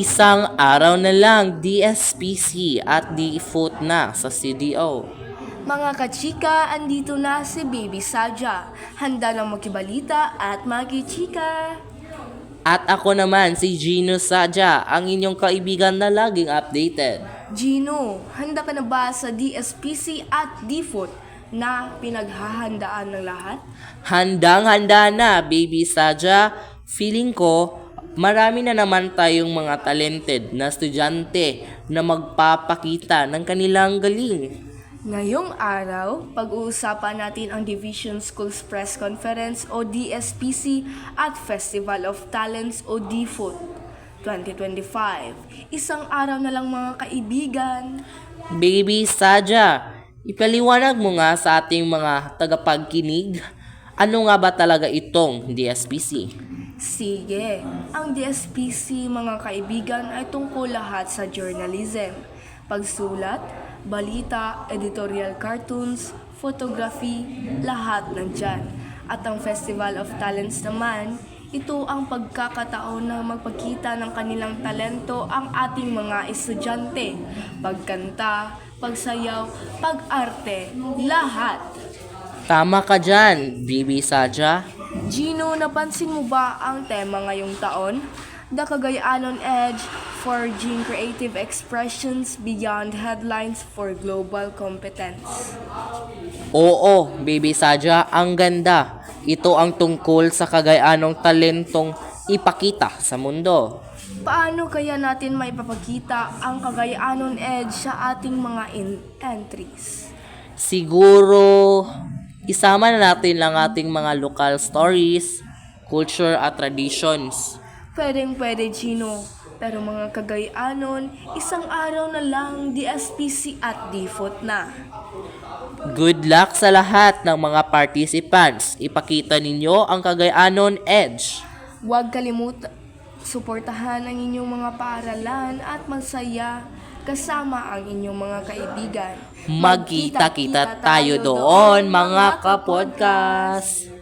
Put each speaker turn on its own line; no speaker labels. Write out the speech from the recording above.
Isang araw na lang DSPC at default na sa CDO.
Mga kachika, andito na si Baby Saja. Handa nang magkibalita at magichika.
At ako naman si Gino Sadja, ang inyong kaibigan na laging updated.
Gino, handa ka na ba sa DSPC at default na pinaghahandaan ng lahat?
Handang-handa na, Baby Sadja. Feeling ko, marami na naman tayong mga talented na estudyante na magpapakita ng kanilang galing.
Ngayong araw, pag-uusapan natin ang Division Schools Press Conference o DSPC at Festival of Talents o DFOT 2025. Isang araw na lang mga kaibigan.
Baby Sadja, ipaliwanag mo nga sa ating mga tagapagkinig, ano nga ba talaga itong DSPC?
Sige, ang DSPC mga kaibigan ay tungkol lahat sa journalism, pagsulat, balita, editorial cartoons, photography, lahat nandyan. At ang Festival of Talents naman, ito ang pagkakataon na magpakita ng kanilang talento ang ating mga estudyante. Pagkanta, pagsayaw, pag-arte, lahat.
Tama ka dyan, Baby Sadja.
Gino, napansin mo ba ang tema ngayong taon? The Cagayanon Edge, Forging Creative Expressions Beyond Headlines for Global Competence.
Oo, Baby Sadja, ang ganda. Ito ang tungkol sa Cagayanong talentong ipakita sa mundo.
Paano kaya natin maipapakita ang Cagayanon Edge sa ating mga entries?
Siguro, isama na natin lang ating mga local stories, culture at traditions.
Pwedeng-pwede, Gino. Pero mga Cagayanon, isang araw na lang DSPC at DFOT na.
Good luck sa lahat ng mga participants. Ipakita ninyo ang Cagayanon Edge.
Huwag kalimutan, suportahan ang inyong mga paaralan at magsaya kasama ang inyong mga kaibigan.
Magkita-kita tayo doon, mga kapodcast.